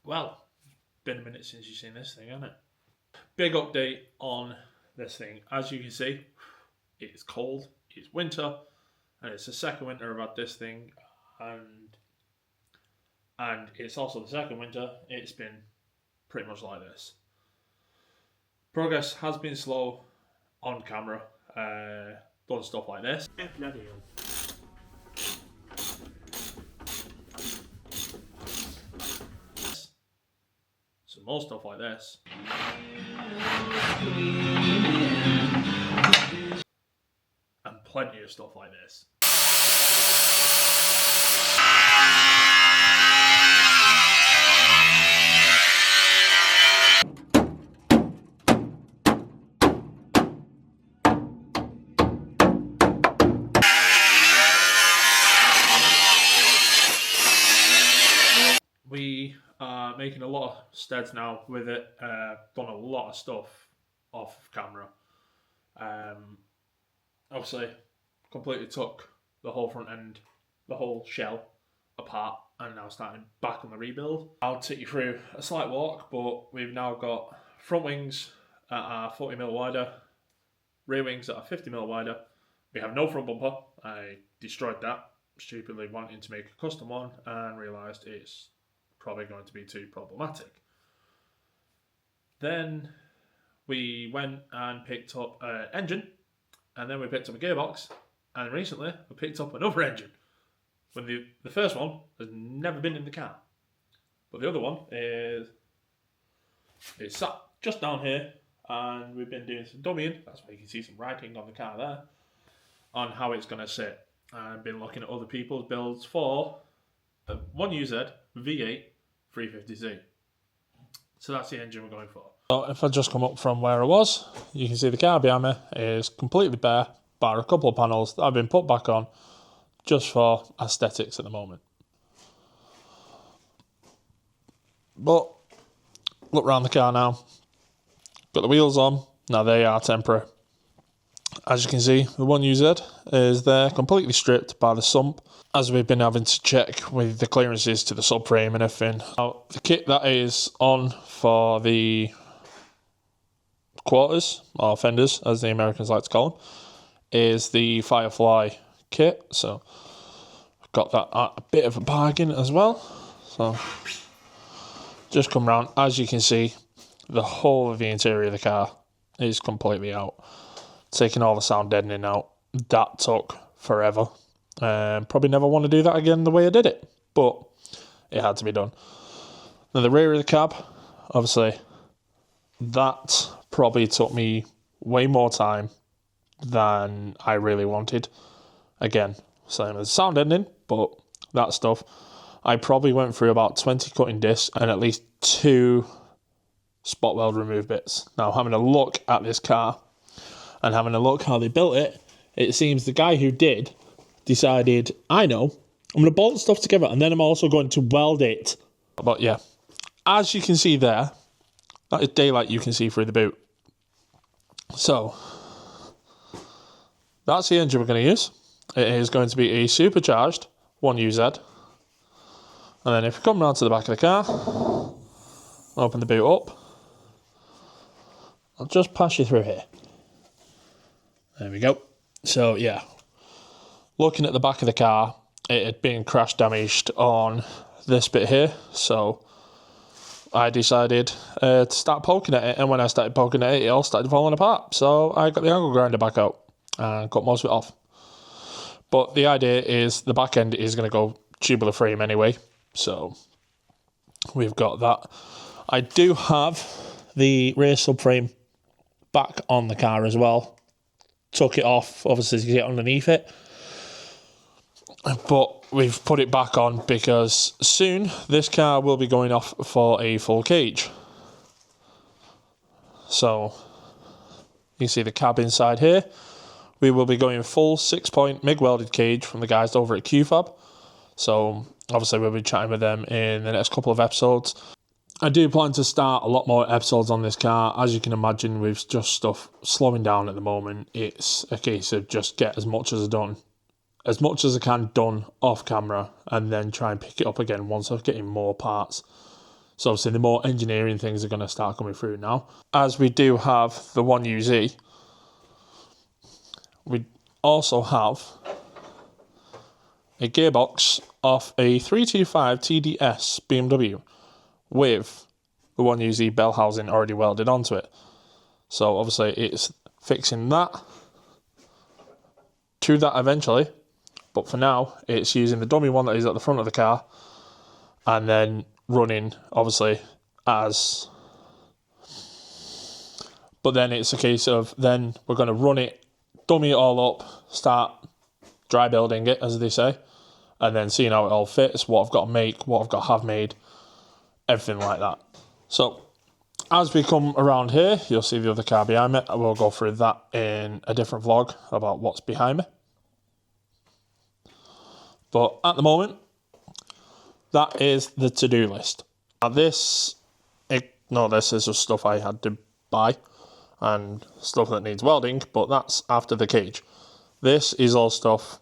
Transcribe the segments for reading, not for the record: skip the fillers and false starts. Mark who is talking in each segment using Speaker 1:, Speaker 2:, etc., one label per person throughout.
Speaker 1: Well, been a minute since you've seen this thing, hasn't it? Big update on this thing. As you can see, it's cold, it's winter, and it's the second winter I've had this thing, and it's also the second winter it's been pretty much like this. Progress has been slow on camera, done stuff like this.
Speaker 2: Bloody hell.
Speaker 1: Some more stuff like this. And plenty of stuff like this. We are making a lot of steads now with it. Done a lot of stuff off camera. Obviously, completely took the whole front end, the whole shell apart, and now starting back on the rebuild. I'll take you through a slight walk, but we've now got front wings that are 40mm wider, rear wings that are 50mm wider. We have no front bumper. I destroyed that, stupidly wanting to make a custom one, and realised it's probably going to be too problematic. Then we went and picked up an engine, and then we picked up a gearbox, and recently we picked up another engine. When the first one has never been in the car, but the other one is sat just down here, and we've been doing some dummying. That's why you can see some writing on the car there on how it's going to sit. I've been looking at other people's builds for a 1UZ V8 350Z. So that's the engine we're going for. So if I just come up from where I was, you can see the car behind me is completely bare, bar a couple of panels that have been put back on just for aesthetics at the moment. But look around the car now. Got the wheels on. Now they are temporary. As you can see, the 1UZ is there, completely stripped by the sump, as we've been having to check with the clearances to the subframe and everything. Now, the kit that is on for the quarters, or fenders, as the Americans like to call them, is the Firefly kit. So, I've got that at a bit of a bargain as well. So, just come round. As you can see, the whole of the interior of the car is completely out. Taking all the sound deadening out. That took forever. Probably never want to do that again the way I did it, but it had to be done. Now the rear of the cab, obviously, that probably took me way more time than I really wanted. Again, same as sound deadening, but that stuff. I probably went through about 20 cutting discs and at least 2 spot weld remove bits. Now having a look at this car, and having a look how they built it, it seems the guy who did decided, I know, I'm going to bolt stuff together and then I'm also going to weld it. But yeah, as you can see there, that is daylight you can see through the boot. So, that's the engine we're going to use. It is going to be a supercharged 1UZ. And then if we come round to the back of the car, open the boot up, I'll just pass you through here. There we go. So yeah, looking at the back of the car, it had been crash damaged on this bit here. So I decided to start poking at it, and when I started poking at it, it all started falling apart. So I got the angle grinder back out and cut most of it off. But the idea is the back end is going to go tubular frame anyway. So we've got that. I do have the rear subframe back on the car as well. Took it off, obviously, to get underneath it. But we've put it back on because soon this car will be going off for a full cage. So, you see the cab inside here. We will be going full 6-point MIG welded cage from the guys over at QFab. So, obviously, we'll be chatting with them in the next couple of episodes. I do plan to start a lot more episodes on this car. As you can imagine, with just stuff slowing down at the moment, it's a case of just get as much as I can done off camera, and then try and pick it up again once I'm getting more parts. So obviously the more engineering things are going to start coming through now. As we do have the 1UZ, we also have a gearbox off a 325 TDS BMW with the 1UZ bell housing already welded onto it. So obviously it's fixing that to that eventually, but for now it's using the dummy one that is at the front of the car and then running obviously as, but then it's a case of then we're going to run it, dummy it all up, start dry building it as they say, and then seeing how it all fits, what I've got to make, what I've got to have made, everything like that. So as we come around here, you'll see the other car behind me. I will go through that in a different vlog about what's behind me. But at the moment, that is the to-do list. Now this is just stuff I had to buy and stuff that needs welding, but that's after the cage. This is all stuff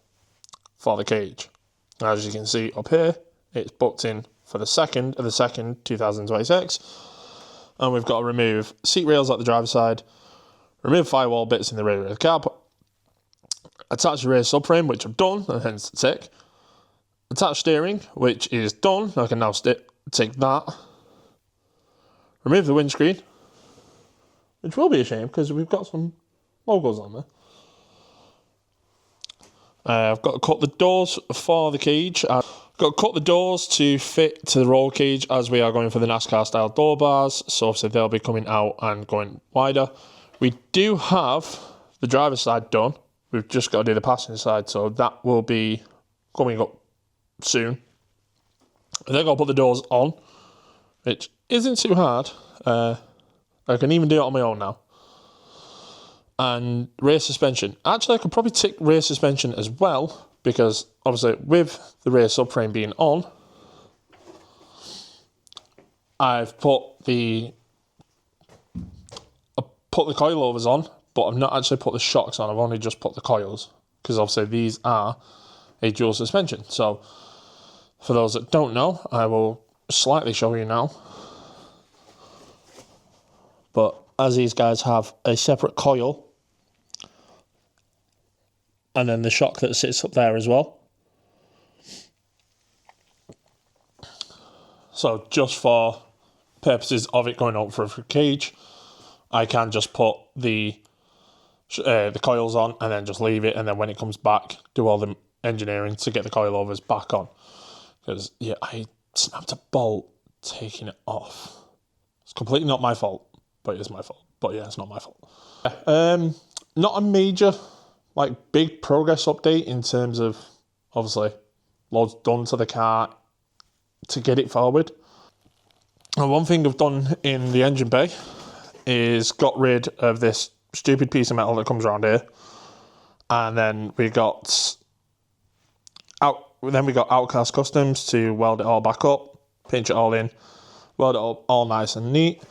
Speaker 1: for the cage. As you can see up here, it's booked in for the 2nd of the 2nd, 2026. And we've got to remove seat rails at the driver's side, remove firewall bits in the rear of the cab, attach the rear subframe, which I've done, and hence the tick. Attach steering, which is done. I can now take that. Remove the windscreen, which will be a shame because we've got some logos on there. I've got to cut the doors for the cage. I've got to cut the doors to fit to the roll cage as we are going for the NASCAR style door bars. So obviously they'll be coming out and going wider. We do have the driver's side done. We've just got to do the passenger side. So that will be coming up soon. And then I'll put the doors on, which isn't too hard. I can even do it on my own now. And rear suspension. Actually, I could probably tick rear suspension as well, because obviously with the rear subframe being on, I've put the coilovers on, but I've not actually put the shocks on. I've only just put the coils, because obviously these are a dual suspension. So for those that don't know, I will slightly show you now. But as these guys have a separate coil, and then the shock that sits up there as well. So just for purposes of it going up for a cage, I can just put the coils on and then just leave it, and then when it comes back, do all the engineering to get the coilovers back on. Because yeah, I snapped a bolt taking it off. It's completely not my fault, but it is my fault. But yeah, it's not my fault. Not a major, big progress update in terms of, obviously, loads done to the car to get it forward. And one thing I've done in the engine bay is got rid of this stupid piece of metal that comes around here. And then we got Outcast Customs to weld it all back up, pinch it all in, weld it up all nice and neat.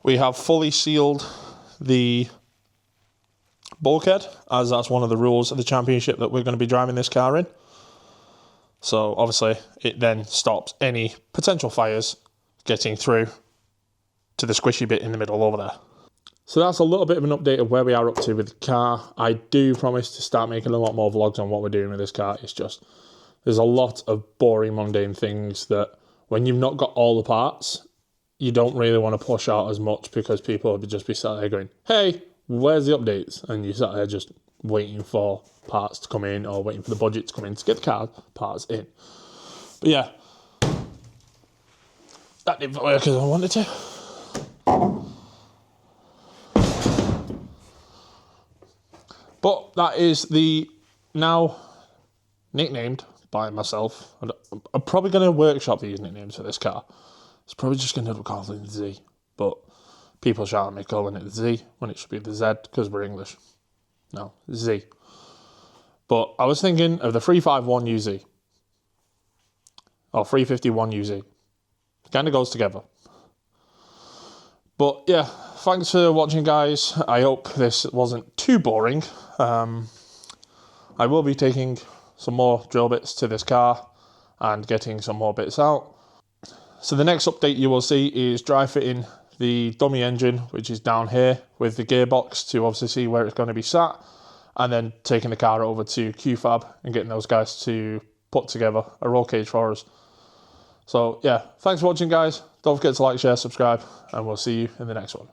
Speaker 1: We have fully sealed the bulkhead, as that's one of the rules of the championship that we're going to be driving this car in. So obviously it then stops any potential fires getting through to the squishy bit in the middle over there. So that's a little bit of an update of where we are up to with the car. I do promise to start making a lot more vlogs on what we're doing with this car. It's just, there's a lot of boring, mundane things that when you've not got all the parts, you don't really want to push out as much, because people will just be sat there going, hey, where's the updates? And you sat there just waiting for parts to come in, or waiting for the budget to come in to get the car parts in. But yeah, that didn't work as I wanted to. But that is the now nicknamed by myself. I'm probably going to workshop these nicknames for this car. It's probably just going to end up calling Z. But People shout at me calling it the Z when it should be the Z because we're English. No, Z. But I was thinking of the 351 UZ or 351 UZ. Kind of goes together. But yeah, thanks for watching, guys. I hope this wasn't too boring. I will be taking some more drill bits to this car and getting some more bits out. So the next update you will see is dry fitting the dummy engine, which is down here, with the gearbox to obviously see where it's going to be sat, and then taking the car over to QFab and getting those guys to put together a roll cage for us. So yeah, thanks for watching, guys. Don't forget to like, share, subscribe, and we'll see you in the next one.